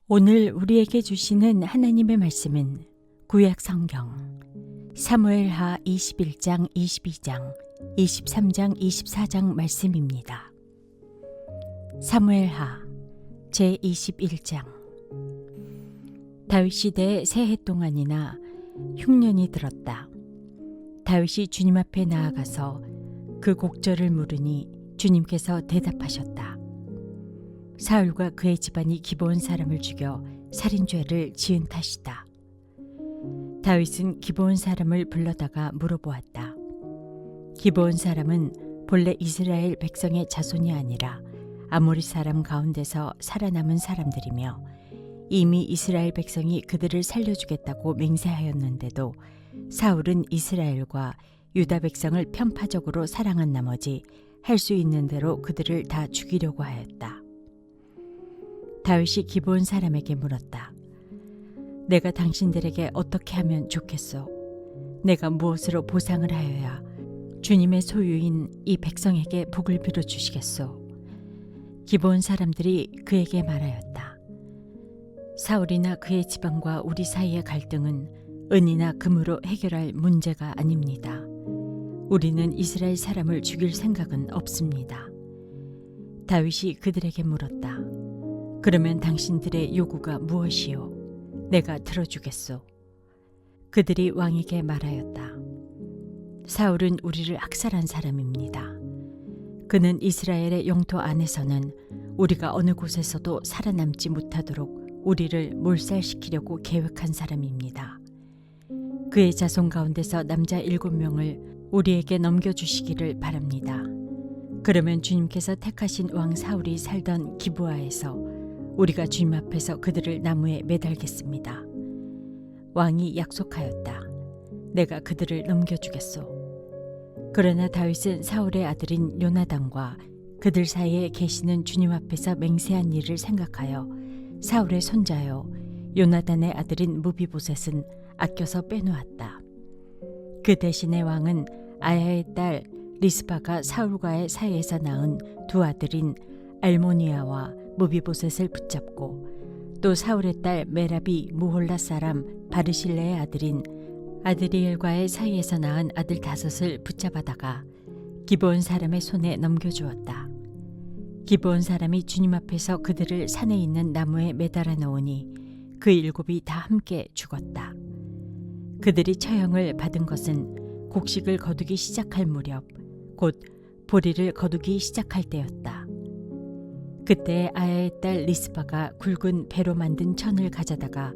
오늘 우리에게 주시는 하나님의 말씀은 구약 성경 사무엘하 21장, 22장, 23장, 24장 말씀입니다. 사무엘하 제21장. 다윗 시대에 세 해 동안이나 흉년이 들었다. 다윗이 주님 앞에 나아가서 그 곡절을 물으니 주님께서 대답하셨다. 사울과 그의 집안이 기브온 사람을 죽여 살인죄를 지은 탓이다. 다윗은 기브온 사람을 불러다가 물어보았다. 기브온 사람은 본래 이스라엘 백성의 자손이 아니라 아모리 사람 가운데서 살아남은 사람들이며 이미 이스라엘 백성이 그들을 살려주겠다고 맹세하였는데도 사울은 이스라엘과 유다 백성을 편파적으로 사랑한 나머지 할 수 있는 대로 그들을 다 죽이려고 하였다. 다윗이 기브온 사람에게 물었다. 내가 당신들에게 어떻게 하면 좋겠소? 내가 무엇으로 보상을 하여야 주님의 소유인 이 백성에게 복을 빌어주시겠소? 기브온 사람들이 그에게 말하였다. 사울이나 그의 집안과 우리 사이의 갈등은 은이나 금으로 해결할 문제가 아닙니다. 우리는 이스라엘 사람을 죽일 생각은 없습니다. 다윗이 그들에게 물었다. 그러면 당신들의 요구가 무엇이요? 내가 들어주겠소. 그들이 왕에게 말하였다. 사울은 우리를 학살한 사람입니다. 그는 이스라엘의 영토 안에서는 우리가 어느 곳에서도 살아남지 못하도록 우리를 몰살시키려고 계획한 사람입니다. 그의 자손 가운데서 남자 7명을 우리에게 넘겨주시기를 바랍니다. 그러면 주님께서 택하신 왕 사울이 살던 기브아에서 우리가 주님 앞에서 그들을 나무에 매달겠습니다. 왕이 약속하였다. 내가 그들을 넘겨주겠소. 그러나 다윗은 사울의 아들인 요나단과 그들 사이에 계시는 주님 앞에서 맹세한 일을 생각하여 사울의 손자요 요나단의 아들인 무비보셋은 아껴서 빼놓았다. 그 대신에 왕은 아야의 딸 리스바가 사울과의 사이에서 낳은 두 아들인 알모니아와 무비보셋을 붙잡고 또 사울의 딸 메라비 무홀라 사람 바르실레의 아들인 아드리엘과의 사이에서 낳은 아들 5을 붙잡아다가 기브온 사람의 손에 넘겨주었다. 기브온 사람이 주님 앞에서 그들을 산에 있는 나무에 매달아 놓으니 그 7이 다 함께 죽었다. 그들이 처형을 받은 것은 곡식을 거두기 시작할 무렵 곧 보리를 거두기 시작할 때였다. 그때 아야의 딸 리스바가 굵은 배로 만든 천을 가져다가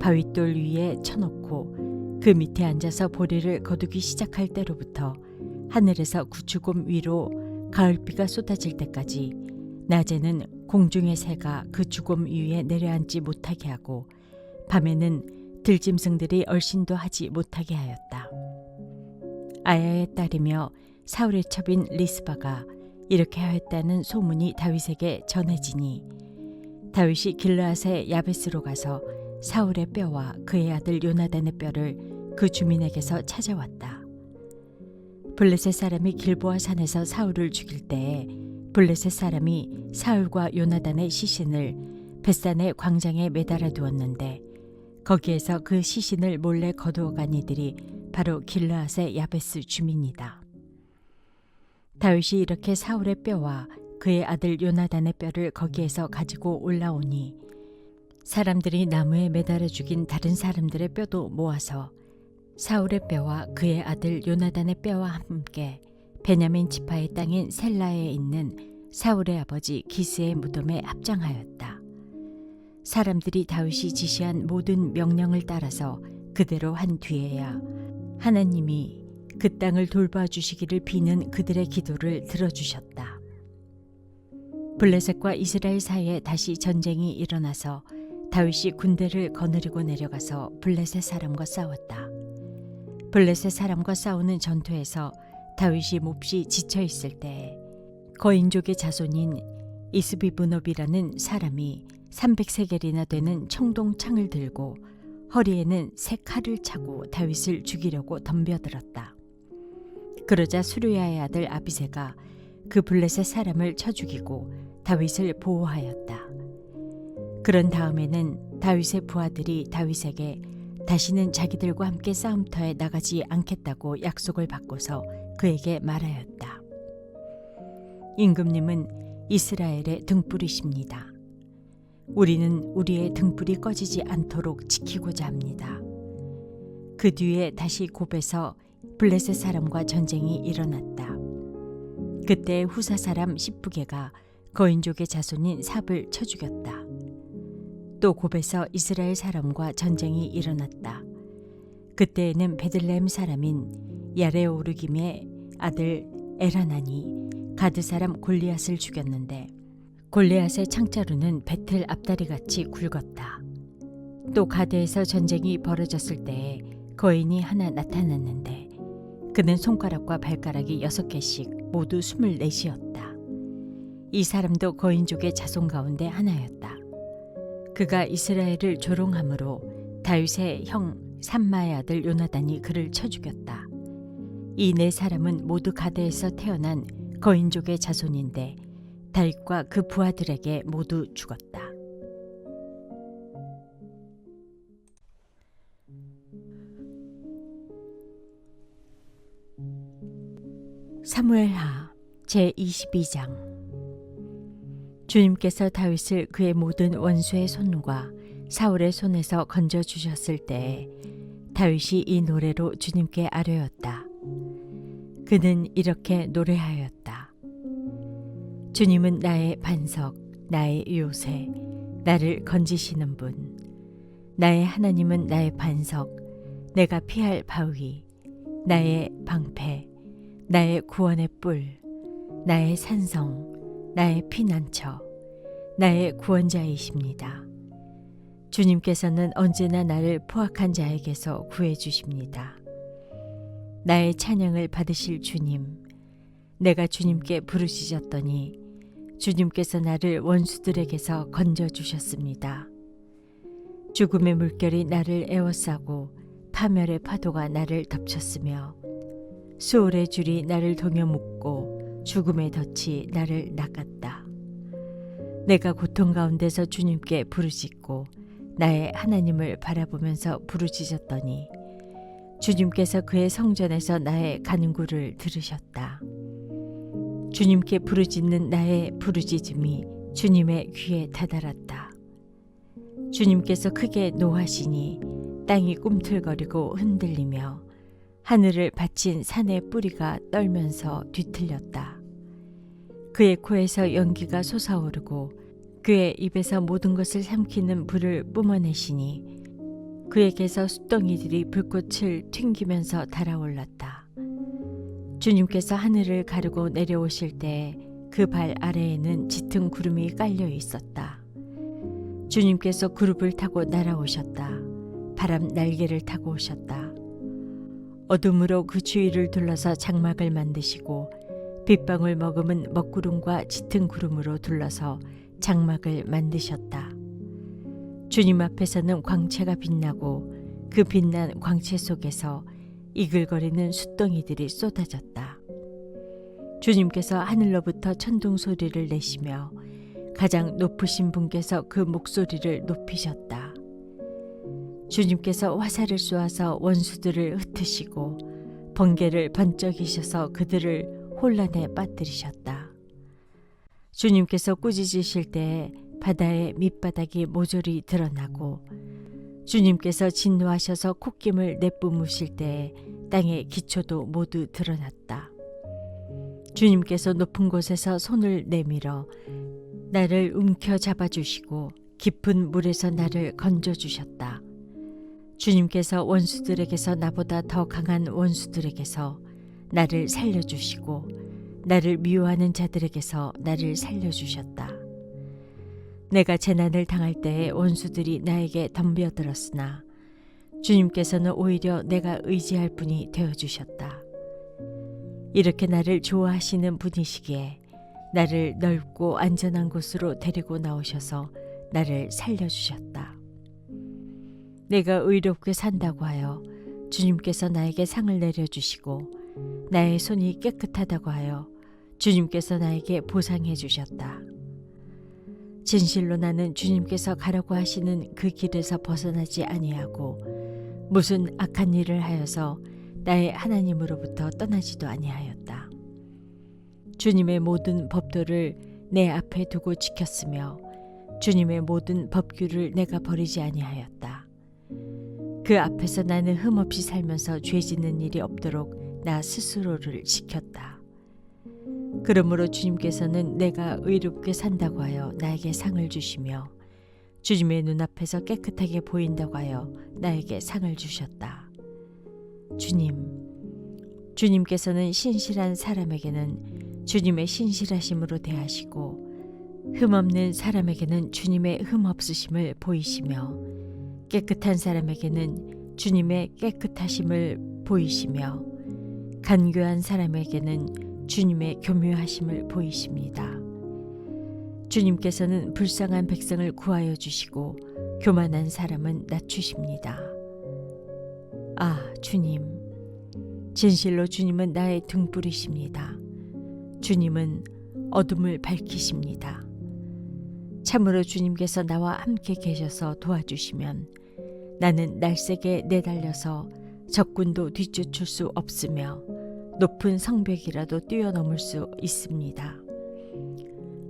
바윗돌 위에 쳐놓고 그 밑에 앉아서 보리를 거두기 시작할 때로부터 하늘에서 구추곰 위로 가을비가 쏟아질 때까지 낮에는 공중의 새가 그 주곰 위에 내려앉지 못하게 하고 밤에는 들짐승들이 얼씬도 하지 못하게 하였다. 아야의 딸이며 사울의 첩인 리스바가 이렇게 하였다는 소문이 다윗에게 전해지니 다윗이 길르앗의 야베스로 가서 사울의 뼈와 그의 아들 요나단의 뼈를 그 주민에게서 찾아왔다. 블레셋 사람이 길보아 산에서 사울을 죽일 때에 블레셋 사람이 사울과 요나단의 시신을 벳산의 광장에 매달아 두었는데 거기에서 그 시신을 몰래 거두어간 이들이 바로 길르앗의 야베스 주민이다. 다윗이 이렇게 사울의 뼈와 그의 아들 요나단의 뼈를 거기에서 가지고 올라오니 사람들이 나무에 매달아 죽인 다른 사람들의 뼈도 모아서 사울의 뼈와 그의 아들 요나단의 뼈와 함께 베냐민 지파의 땅인 셀라에 있는 사울의 아버지 기스의 무덤에 합장하였다. 사람들이 다윗이 지시한 모든 명령을 따라서 그대로 한 뒤에야 하나님이 그 땅을 돌봐주시기를 비는 그들의 기도를 들어주셨다. 블레셋과 이스라엘 사이에 다시 전쟁이 일어나서 다윗이 군대를 거느리고 내려가서 블레셋 사람과 싸웠다. 블레셋 사람과 싸우는 전투에서 다윗이 몹시 지쳐 있을 때에 거인족의 자손인 이스비브놉이라는 사람이 300세겔이나 되는 청동창을 들고 허리에는 새 칼을 차고 다윗을 죽이려고 덤벼들었다. 그러자 수르야의 아들 아비새가 그 블레셋 사람을 쳐 죽이고 다윗을 보호하였다. 그런 다음에는 다윗의 부하들이 다윗에게 다시는 자기들과 함께 싸움터에 나가지 않겠다고 약속을 받고서 그에게 말하였다. 임금님은 이스라엘의 등불이십니다. 우리는 우리의 등불이 꺼지지 않도록 지키고자 합니다. 그 뒤에 다시 곱에서 블레셋 사람과 전쟁이 일어났다. 그때 후사 사람 시브게가 거인족의 자손인 삽을 쳐 죽였다. 또 곱에서 이스라엘 사람과 전쟁이 일어났다. 그때에는 베들레헴 사람인 야레오르김의 아들 에라난이 가드 사람 골리앗을 죽였는데 골리앗의 창자루는 배틀 앞다리같이 굵었다. 또 가드에서 전쟁이 벌어졌을 때에 거인이 하나 나타났는데 그는 손가락과 발가락이 6개씩 모두 24이었다. 이 사람도 거인족의 자손 가운데 하나였다. 그가 이스라엘을 조롱함으로 다윗의 형 삼마의 아들 요나단이 그를 쳐 죽였다. 이 네 사람은 모두 가드에서 태어난 거인족의 자손인데 다윗과 그 부하들에게 모두 죽었다. 사무엘하 제22장. 주님께서 다윗을 그의 모든 원수의 손과 사울의 손에서 건져 주셨을 때에 다윗이 이 노래로 주님께 아뢰었다. 그는 이렇게 노래하였다. 주님은 나의 반석, 나의 요새, 나를 건지시는 분. 나의 하나님은 나의 반석, 내가 피할 바위, 나의 방패, 나의 구원의 뿔, 나의 산성, 나의 피난처, 나의 구원자이십니다. 주님께서는 언제나 나를 포악한 자에게서 구해주십니다. 나의 찬양을 받으실 주님, 내가 주님께 부르짖었더니 주님께서 나를 원수들에게서 건져주셨습니다. 죽음의 물결이 나를 에워싸고 파멸의 파도가 나를 덮쳤으며 수월의 줄이 나를 동여 묶고 죽음의 덫이 나를 낚았다. 내가 고통 가운데서 주님께 부르짖고 나의 하나님을 바라보면서 부르짖었더니 주님께서 그의 성전에서 나의 간구를 들으셨다. 주님께 부르짖는 나의 부르짖음이 주님의 귀에 다다랐다. 주님께서 크게 노하시니 땅이 꿈틀거리고 흔들리며 하늘을 받친 산의 뿌리가 떨면서 뒤틀렸다. 그의 코에서 연기가 솟아오르고 그의 입에서 모든 것을 삼키는 불을 뿜어내시니 그에게서 숫덩이들이 불꽃을 튕기면서 달아올랐다. 주님께서 하늘을 가르고 내려오실 때 그 발 아래에는 짙은 구름이 깔려 있었다. 주님께서 구름을 타고 날아오셨다. 바람 날개를 타고 오셨다. 어둠으로 그 주위를 둘러서 장막을 만드시고 빗방울 머금은 먹구름과 짙은 구름으로 둘러서 장막을 만드셨다. 주님 앞에서는 광채가 빛나고 그 빛난 광채 속에서 이글거리는 숫덩이들이 쏟아졌다. 주님께서 하늘로부터 천둥 소리를 내시며 가장 높으신 분께서 그 목소리를 높이셨다. 주님께서 화살을 쏘아서 원수들을 흩으시고 번개를 번쩍이셔서 그들을 혼란에 빠뜨리셨다. 주님께서 꾸짖으실 때에 바다의 밑바닥이 모조리 드러나고 주님께서 진노하셔서 콧김을 내뿜으실 때에 땅의 기초도 모두 드러났다. 주님께서 높은 곳에서 손을 내밀어 나를 움켜 잡아주시고 깊은 물에서 나를 건져주셨다. 주님께서 원수들에게서 나보다 더 강한 원수들에게서 나를 살려주시고 나를 미워하는 자들에게서 나를 살려주셨다. 내가 재난을 당할 때에 원수들이 나에게 덤벼들었으나 주님께서는 오히려 내가 의지할 분이 되어주셨다. 이렇게 나를 좋아하시는 분이시기에 나를 넓고 안전한 곳으로 데리고 나오셔서 나를 살려주셨다. 내가 의롭게 산다고 하여 주님께서 나에게 상을 내려주시고 나의 손이 깨끗하다고 하여 주님께서 나에게 보상해 주셨다. 진실로 나는 주님께서 가라고 하시는 그 길에서 벗어나지 아니하고 무슨 악한 일을 하여서 나의 하나님으로부터 떠나지도 아니하였다. 주님의 모든 법도를 내 앞에 두고 지켰으며 주님의 모든 법규를 내가 버리지 아니하였다. 그 앞에서 나는 흠없이 살면서 죄 짓는 일이 없도록 나 스스로를 지켰다. 그러므로 주님께서는 내가 의롭게 산다고 하여 나에게 상을 주시며 주님의 눈앞에서 깨끗하게 보인다고 하여 나에게 상을 주셨다. 주님께서는 신실한 사람에게는 주님의 신실하심으로 대하시고 흠없는 사람에게는 주님의 흠없으심을 보이시며 깨끗한 사람에게는 주님의 깨끗하심을 보이시며 간교한 사람에게는 주님의 교묘하심을 보이십니다. 주님께서는 불쌍한 백성을 구하여 주시고 교만한 사람은 낮추십니다. 아, 주님, 진실로 주님은 나의 등불이십니다. 주님은 어둠을 밝히십니다. 참으로 주님께서 나와 함께 계셔서 도와주시면 나는 날쌔게 내달려서 적군도 뒤쫓을 수 없으며 높은 성벽이라도 뛰어넘을 수 있습니다.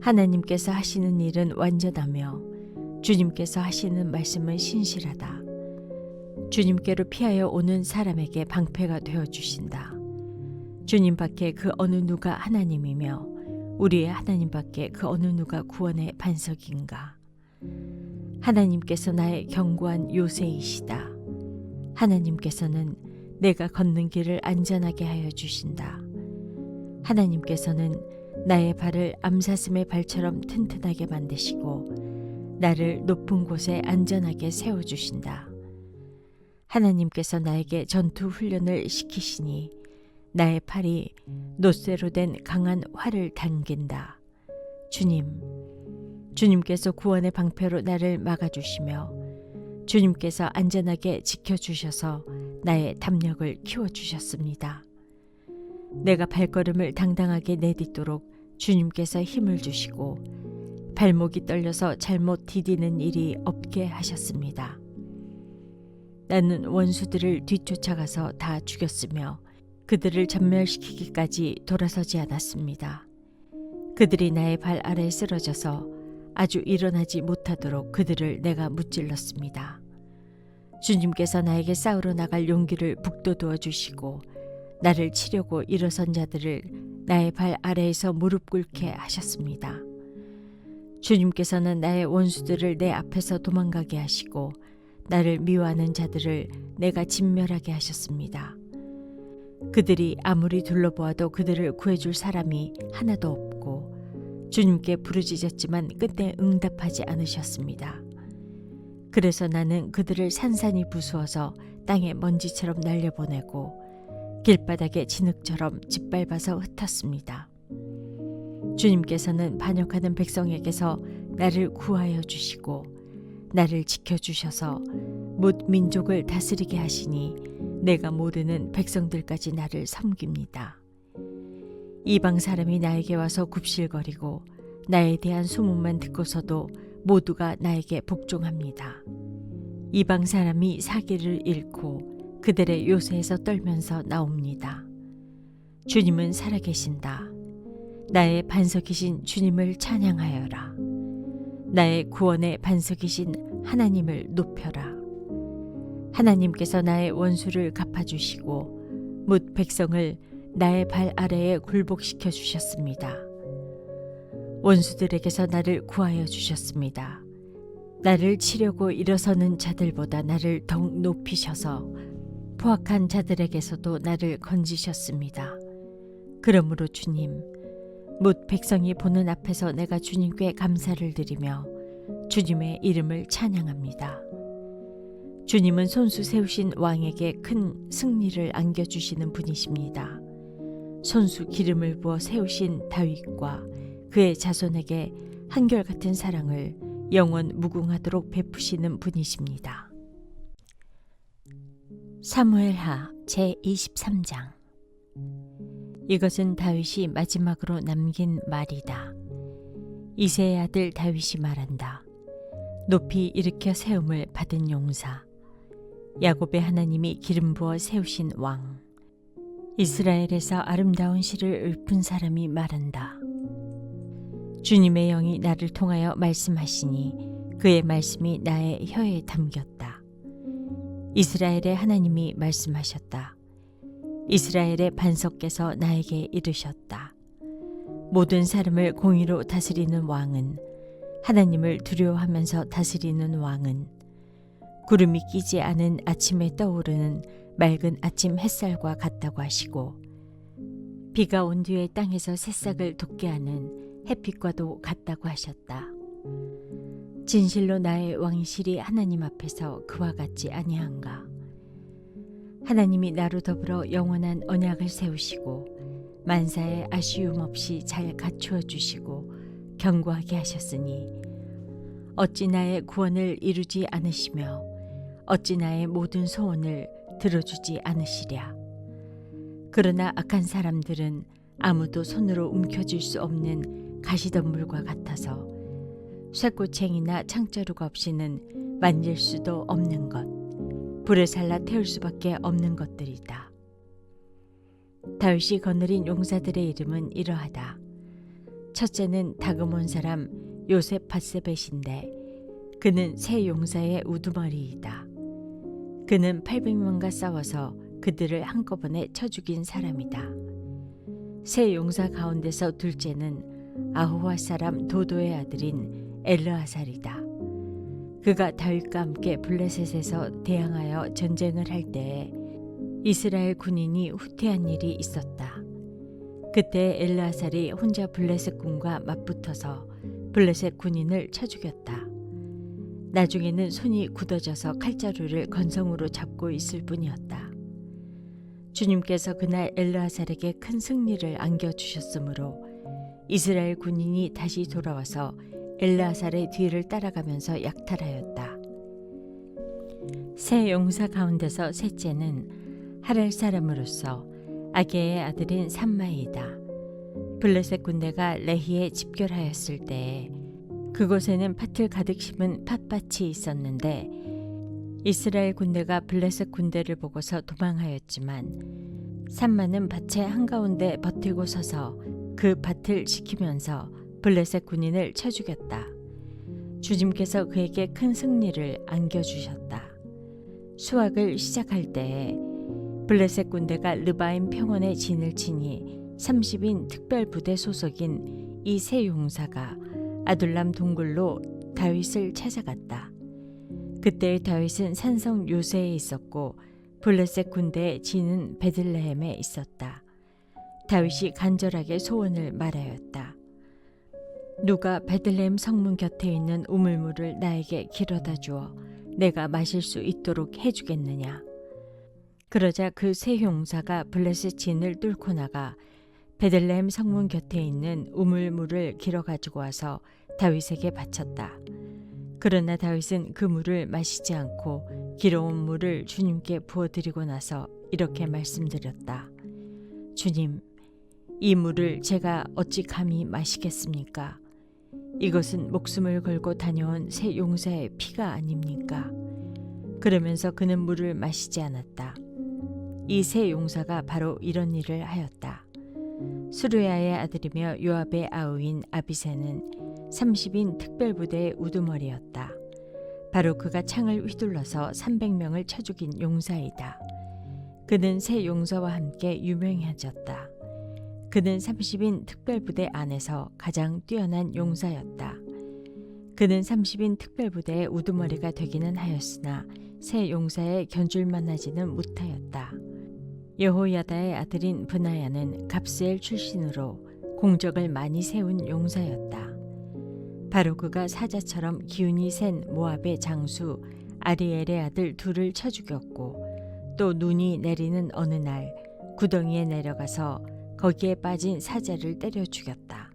하나님께서 하시는 일은 완전하며 주님께서 하시는 말씀은 신실하다. 주님께로 피하여 오는 사람에게 방패가 되어주신다. 주님 밖에 그 어느 누가 하나님이며 우리의 하나님 밖에 그 어느 누가 구원의 반석인가. 하나님께서 나의 견고한 요새이시다. 하나님께서는 내가 걷는 길을 안전하게 하여 주신다. 하나님께서는 나의 발을 암사슴의 발처럼 튼튼하게 만드시고 나를 높은 곳에 안전하게 세워주신다. 하나님께서 나에게 전투 훈련을 시키시니 나의 팔이 놋쇠로 된 강한 활을 당긴다. 주님께서 구원의 방패로 나를 막아주시며 주님께서 안전하게 지켜주셔서 나의 담력을 키워주셨습니다. 내가 발걸음을 당당하게 내딛도록 주님께서 힘을 주시고 발목이 떨려서 잘못 디디는 일이 없게 하셨습니다. 나는 원수들을 뒤쫓아가서 다 죽였으며 그들을 전멸시키기까지 돌아서지 않았습니다. 그들이 나의 발 아래에 쓰러져서 아주 일어나지 못하도록 그들을 내가 무찔렀습니다. 주님께서 나에게 싸우러 나갈 용기를 북돋워 주시고 나를 치려고 일어선 자들을 나의 발 아래에서 무릎 꿇게 하셨습니다. 주님께서는 나의 원수들을 내 앞에서 도망가게 하시고 나를 미워하는 자들을 내가 진멸하게 하셨습니다. 그들이 아무리 둘러보아도 그들을 구해줄 사람이 하나도 없고 주님께 부르짖었지만 끝내 응답하지 않으셨습니다. 그래서 나는 그들을 산산이 부수어서 땅에 먼지처럼 날려보내고 길바닥에 진흙처럼 짓밟아서 흩었습니다. 주님께서는 반역하는 백성에게서 나를 구하여 주시고 나를 지켜주셔서 뭇 민족을 다스리게 하시니 내가 모르는 백성들까지 나를 섬깁니다. 이방 사람이 나에게 와서 굽실거리고 나에 대한 소문만 듣고서도 모두가 나에게 복종합니다. 이방 사람이 사기를 잃고 그들의 요새에서 떨면서 나옵니다. 주님은 살아계신다. 나의 반석이신 주님을 찬양하여라. 나의 구원의 반석이신 하나님을 높여라. 하나님께서 나의 원수를 갚아주시고 뭇 백성을 나의 발 아래에 굴복시켜 주셨습니다. 원수들에게서 나를 구하여 주셨습니다. 나를 치려고 일어서는 자들보다 나를 더욱 높이셔서 포악한 자들에게서도 나를 건지셨습니다. 그러므로 주님, 뭇 백성이 보는 앞에서 내가 주님께 감사를 드리며 주님의 이름을 찬양합니다. 주님은 손수 세우신 왕에게 큰 승리를 안겨주시는 분이십니다. 손수 기름을 부어 세우신 다윗과 그의 자손에게 한결같은 사랑을 영원 무궁하도록 베푸시는 분이십니다. 사무엘하 제23장. 이것은 다윗이 마지막으로 남긴 말이다. 이새의 아들 다윗이 말한다. 높이 일으켜 세움을 받은 용사, 야곱의 하나님이 기름 부어 세우신 왕, 이스라엘에서 아름다운 시를 읊은 사람이 말한다. 주님의 영이 나를 통하여 말씀하시니 그의 말씀이 나의 혀에 담겼다. 이스라엘의 하나님이 말씀하셨다. 이스라엘의 반석께서 나에게 이르셨다. 모든 사람을 공의로 다스리는 왕은, 하나님을 두려워하면서 다스리는 왕은 구름이 끼지 않은 아침에 떠오르는 맑은 아침 햇살과 같다고 하시고, 비가 온 뒤에 땅에서 새싹을 돋게 하는 햇빛과도 같다고 하셨다. 진실로 나의 왕실이 하나님 앞에서 그와 같지 아니한가. 하나님이 나로 더불어 영원한 언약을 세우시고 만사에 아쉬움 없이 잘 갖추어 주시고 견고하게 하셨으니 어찌 나의 구원을 이루지 않으시며 어찌 나의 모든 소원을 들어주지 않으시랴. 그러나 악한 사람들은 아무도 손으로 움켜쥘 수 없는 가시덤불과 같아서 쇠꼬챙이나 창자루가 없이는 만질 수도 없는 것, 불에 살라 태울 수밖에 없는 것들이다. 다윗이 거느린 용사들의 이름은 이러하다. 첫째는 다그몬 사람 요셉-바세벳인데 그는 세 용사의 우두머리이다. 그는 800명과 싸워서 그들을 한꺼번에 쳐 죽인 사람이다. 세 용사 가운데서 둘째는 아호와 사람 도도의 아들인 엘르아살이다. 그가 다윗과 함께 블레셋에서 대항하여 전쟁을 할 때에 이스라엘 군인이 후퇴한 일이 있었다. 그때 엘르아살이 혼자 블레셋 군과 맞붙어서 블레셋 군인을 쳐 죽였다. 나중에는 손이 굳어져서 칼자루를 건성으로 잡고 있을 뿐이었다. 주님께서 그날 엘르아살에게 큰 승리를 안겨주셨으므로 이스라엘 군인이 다시 돌아와서 엘르아살의 뒤를 따라가면서 약탈하였다. 세 용사 가운데서 셋째는 하랄 사람으로서 아게의 아들인 삼마이다. 블레셋 군대가 레히에 집결하였을 때에 그곳에는 팥을 가득 심은 팥밭이 있었는데 이스라엘 군대가 블레셋 군대를 보고서 도망하였지만 삼마는 밭의 한가운데 버티고 서서 그 밭을 지키면서 블레셋 군인을 쳐 죽였다. 주님께서 그에게 큰 승리를 안겨주셨다. 수확을 시작할 때에 블레셋 군대가 르바임 평원에 진을 치니 30인 특별부대 소속인 이 세 용사가 아둘람 동굴로 다윗을 찾아갔다. 그때 다윗은 산성 요새에 있었고 블레셋 군대의 진은 베들레헴에 있었다. 다윗이 간절하게 소원을 말하였다. 누가 베들레헴 성문 곁에 있는 우물물을 나에게 길어다 주어 내가 마실 수 있도록 해주겠느냐. 그러자 그 세 용사가 블레셋 진을 뚫고 나가 베들레헴 성문 곁에 있는 우물물을 길어 가지고 와서 다윗에게 바쳤다. 그러나 다윗은 그 물을 마시지 않고 길어온 물을 주님께 부어드리고 나서 이렇게 말씀드렸다. 주님, 이 물을 제가 어찌 감히 마시겠습니까? 이것은 목숨을 걸고 다녀온 세 용사의 피가 아닙니까? 그러면서 그는 물을 마시지 않았다. 이 세 용사가 바로 이런 일을 하였다. 수르야의 아들이며 요압의 아우인 아비새는 30인 특별부대의 우두머리였다. 바로 그가 창을 휘둘러서 300명을 쳐 죽인 용사이다. 그는 세 용사와 함께 유명해졌다. 그는 30인 특별부대 안에서 가장 뛰어난 용사였다. 그는 30인 특별부대의 우두머리가 되기는 하였으나 세 용사에 견줄만하지는 못하였다. 여호야다의 아들인 브나야는 갑스엘 출신으로 공적을 많이 세운 용사였다. 바로 그가 사자처럼 기운이 센 모압의 장수 아리엘의 아들 둘을 쳐 죽였고 또 눈이 내리는 어느 날 구덩이에 내려가서 거기에 빠진 사자를 때려 죽였다.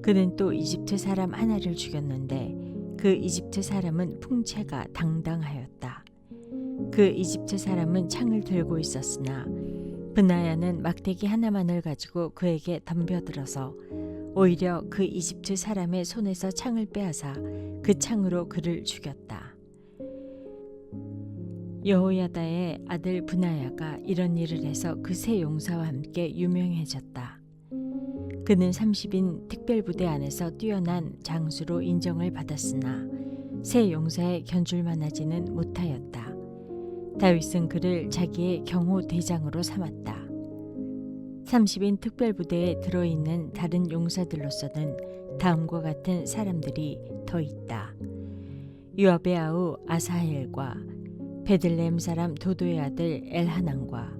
그는 또 이집트 사람 하나를 죽였는데 그 이집트 사람은 풍채가 당당하였다. 그 이집트 사람은 창을 들고 있었으나 브나야는 막대기 하나만을 가지고 그에게 덤벼들어서 오히려 그 이집트 사람의 손에서 창을 빼앗아 그 창으로 그를 죽였다. 여호야다의 아들 브나야가 이런 일을 해서 그 세 용사와 함께 유명해졌다. 그는 30인 특별부대 안에서 뛰어난 장수로 인정을 받았으나 세 용사의 견줄만하지는 못하였다. 다윗은 그를 자기의 경호 대장으로 삼았다. 30인 특별부대에 들어있는 다른 용사들로서는 다음과 같은 사람들이 더 있다. 요압의 아우 아사헬과 베들레헴 사람 도도의 아들 엘하난과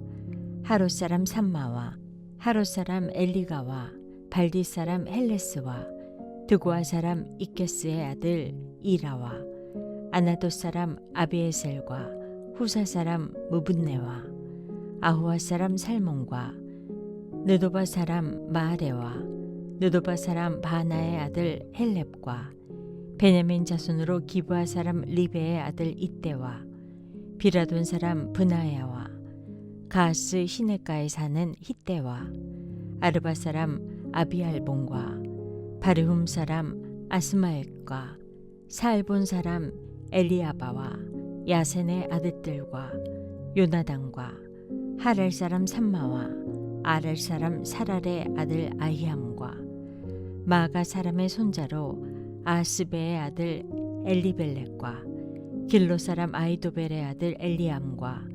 하롯 사람 삼마와 하롯 사람 엘리가와 발디 사람 헬레스와 드고아 사람 이케스의 아들 이라와 아나돗 사람 아비에셀과 후사 사람 무분네와 아후아 사람 살몬과 느도바 사람 마아레와 느도바 사람 바나의 아들 헬렙과 베냐민 자손으로 기브아 사람 리베의 아들 이때와 비라돈 사람 브나야와 가스 시네가에 사는 히때와 아르바 사람 아비알본과 바르훔 사람 아스마액과 사알본 사람 엘리아바와 야센의 아들들과 요나단과 하랄 사람 삼마와 아랄 사람 사랄의 아들 아히암과 마가 사람의 손자로 아스베의 아들 엘리벨렉과 길로 사람 아이도벨의 아들 엘리암과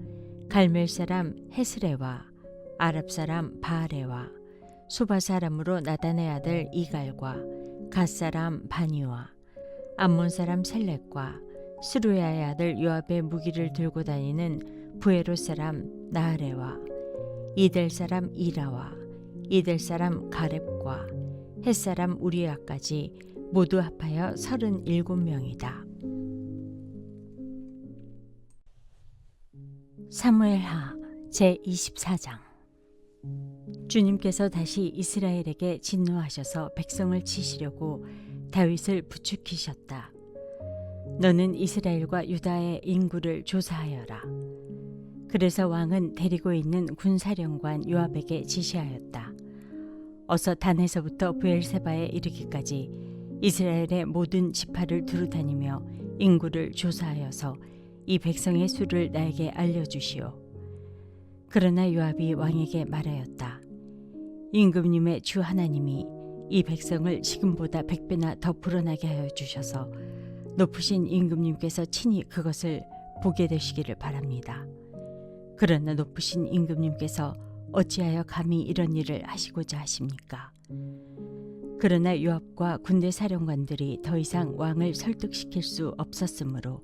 갈멜 사람 헤스레와 아랍 사람 바아레와 소바 사람으로 나단의 아들 이갈과 갓 사람 바니와 암몬 사람 셀렉과 스루야의 아들 요압의 무기를 들고 다니는 부에로 사람 나하레와 이델 사람 이라와 이델 사람 가렙과 헷 사람 우리야까지 모두 합하여 37명이다. 사무엘하 제24장. 주님께서 다시 이스라엘에게 진노하셔서 백성을 치시려고 다윗을 부추기셨다. 너는 이스라엘과 유다의 인구를 조사하여라. 그래서 왕은 데리고 있는 군사령관 요압에게 지시하였다. 어서 단에서부터 브엘세바에 이르기까지 이스라엘의 모든 지파를 두루다니며 인구를 조사하여서 이 백성의 수를 나에게 알려주시오. 그러나 요압이 왕에게 말하였다. 임금님의 주 하나님이 이 백성을 지금보다 100배나 더 불어나게 하여 주셔서 높으신 임금님께서 친히 그것을 보게 되시기를 바랍니다. 그러나 높으신 임금님께서 어찌하여 감히 이런 일을 하시고자 하십니까? 그러나 요압과 군대 사령관들이 더 이상 왕을 설득시킬 수 없었으므로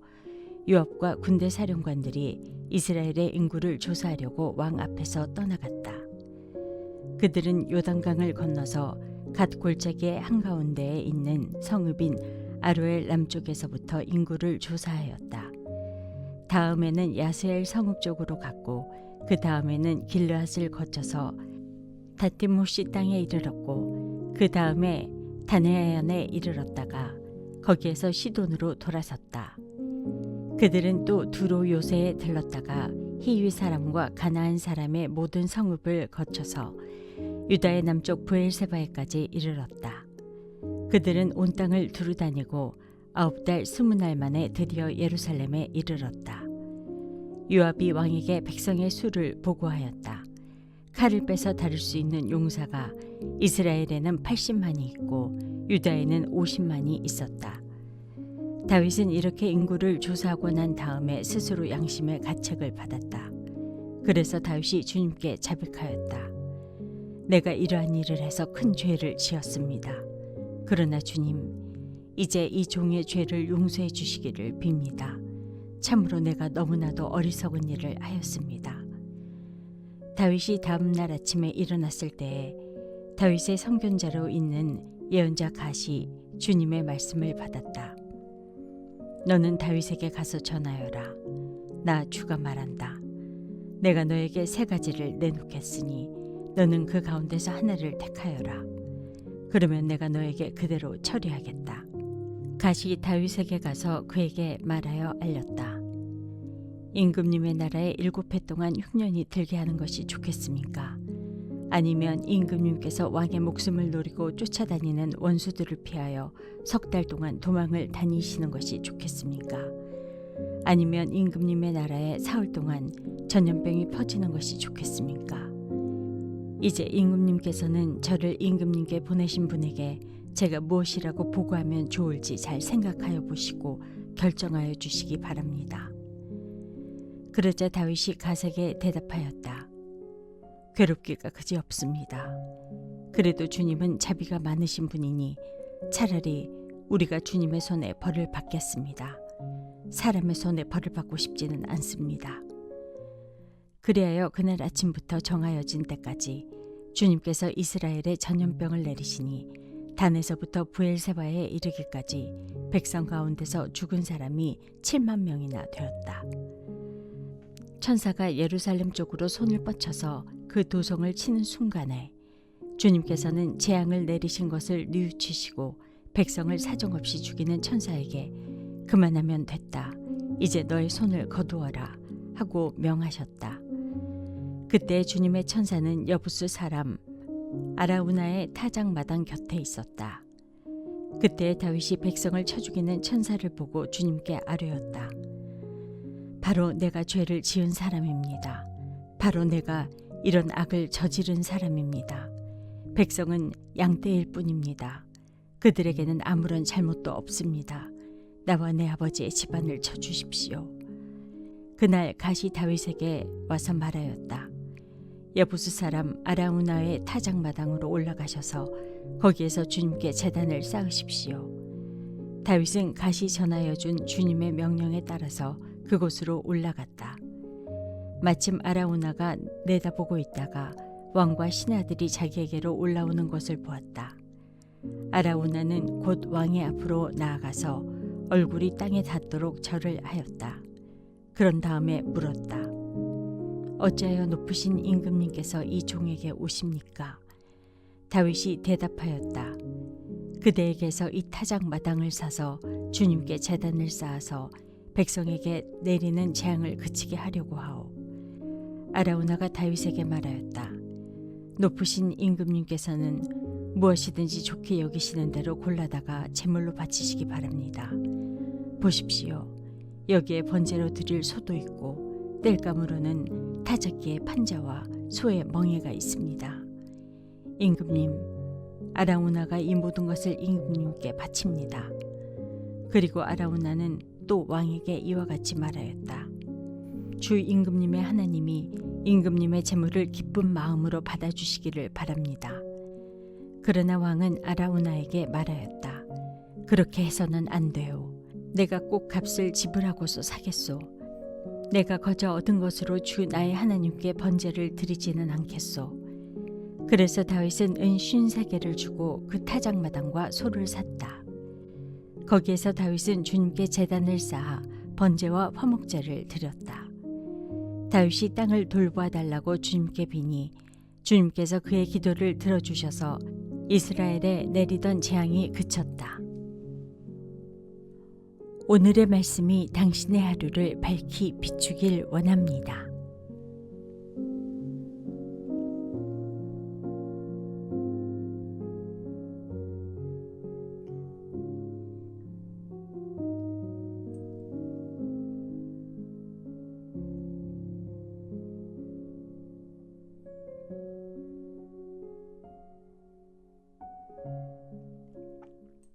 요압과 군대 사령관들이 이스라엘의 인구를 조사하려고 왕 앞에서 떠나갔다. 그들은 요단강을 건너서 갓 골짜기의 한가운데에 있는 성읍인 아로엘 남쪽에서부터 인구를 조사하였다. 다음에는 야스엘 성읍 쪽으로 갔고 그 다음에는 길르앗을 거쳐서 다팀호시 땅에 이르렀고 그 다음에 다네아연에 이르렀다가 거기에서 시돈으로 돌아섰다. 그들은 또 두로 요새에 들렀다가 히위 사람과 가나안 사람의 모든 성읍을 거쳐서 유다의 남쪽 브엘세바에까지 이르렀다. 그들은 온 땅을 두루다니고 9달 20날 만에 드디어 예루살렘에 이르렀다. 요압이 왕에게 백성의 수를 보고하였다. 칼을 빼서 다룰 수 있는 용사가 이스라엘에는 80만이 있고 유다에는 50만이 있었다. 다윗은 이렇게 인구를 조사하고 난 다음에 스스로 양심의 가책을 받았다. 그래서 다윗이 주님께 자백하였다. 내가 이러한 일을 해서 큰 죄를 지었습니다. 그러나 주님, 이제 이 종의 죄를 용서해 주시기를 빕니다. 참으로 내가 너무나도 어리석은 일을 하였습니다. 다윗이 다음 날 아침에 일어났을 때에 다윗의 선견자로 있는 예언자 갓이 주님의 말씀을 받았다. 너는 다윗에게 가서 전하여라. 나 주가 말한다. 내가 너에게 3가지를 내놓겠으니 너는 그 가운데서 하나를 택하여라. 그러면 내가 너에게 그대로 처리하겠다. 갓이 다윗에게 가서 그에게 말하여 알렸다. 임금님의 나라에 7해 동안 흉년이 들게 하는 것이 좋겠습니까? 아니면 임금님께서 왕의 목숨을 노리고 쫓아다니는 원수들을 피하여 석 달 동안 도망을 다니시는 것이 좋겠습니까? 아니면 임금님의 나라에 사흘 동안 전염병이 퍼지는 것이 좋겠습니까? 이제 임금님께서는 저를 임금님께 보내신 분에게 제가 무엇이라고 보고하면 좋을지 잘 생각하여 보시고 결정하여 주시기 바랍니다. 그러자 다윗이 갓에게 대답하였다. 괴롭기가 그지없습니다. 그래도 주님은 자비가 많으신 분이니 차라리 우리가 주님의 손에 벌을 받겠습니다. 사람의 손에 벌을 받고 싶지는 않습니다. 그리하여 그날 아침부터 정하여진 때까지 주님께서 이스라엘에 전염병을 내리시니 단에서부터 부엘세바에 이르기까지 백성 가운데서 죽은 사람이 7만 명이나 되었다. 천사가 예루살렘 쪽으로 손을 뻗쳐서 그 도성을 치는 순간에 주님께서는 재앙을 내리신 것을 뉘우치시고 백성을 사정없이 죽이는 천사에게 그만하면 됐다. 이제 너의 손을 거두어라 하고 명하셨다. 그때 주님의 천사는 여부스 사람 아라우나의 타작마당 곁에 있었다. 그때 다윗이 백성을 쳐 죽이는 천사를 보고 주님께 아뢰었다. 바로 내가 죄를 지은 사람입니다. 바로 내가 이런 악을 저지른 사람입니다. 백성은 양떼일 뿐입니다. 그들에게는 아무런 잘못도 없습니다. 나와 내 아버지의 집안을 쳐주십시오. 그날 갓이 다윗에게 와서 말하였다. 여부스 사람 아라우나의 타작마당으로 올라가셔서 거기에서 주님께 제단을 쌓으십시오. 다윗은 갓이 전하여 준 주님의 명령에 따라서 그곳으로 올라갔다. 마침 아라우나가 내다보고 있다가 왕과 신하들이 자기에게로 올라오는 것을 보았다. 아라우나는 곧 왕의 앞으로 나아가서 얼굴이 땅에 닿도록 절을 하였다. 그런 다음에 물었다. 어찌하여 높으신 임금님께서 이 종에게 오십니까? 다윗이 대답하였다. 그대에게서 이 타작 마당을 사서 주님께 제단을 쌓아서 백성에게 내리는 재앙을 그치게 하려고 하오. 아라우나가 다윗에게 말하였다. 높으신 임금님께서는 무엇이든지 좋게 여기시는 대로 골라다가 제물로 바치시기 바랍니다. 보십시오. 여기에 번제로 드릴 소도 있고 땔감으로는 타작기의 판자와 소의 멍에가 있습니다. 임금님, 아라우나가 이 모든 것을 임금님께 바칩니다. 그리고 아라우나는 또 왕에게 이와 같이 말하였다. 주 임금님의 하나님이 임금님의 제물을 기쁜 마음으로 받아주시기를 바랍니다. 그러나 왕은 아라우나에게 말하였다. 그렇게 해서는 안 돼요. 내가 꼭 값을 지불하고서 사겠소. 내가 거저 얻은 것으로 주 나의 하나님께 번제를 드리지는 않겠소. 그래서 다윗은 은 53개를 주고 그 타작마당과 소를 샀다. 거기에서 다윗은 주님께 제단을 쌓아 번제와 화목제를 드렸다. 다윗이 땅을 돌보아 달라고 주님께 비니 주님께서 그의 기도를 들어주셔서 이스라엘에 내리던 재앙이 그쳤다. 오늘의 말씀이 당신의 하루를 밝히 비추길 원합니다.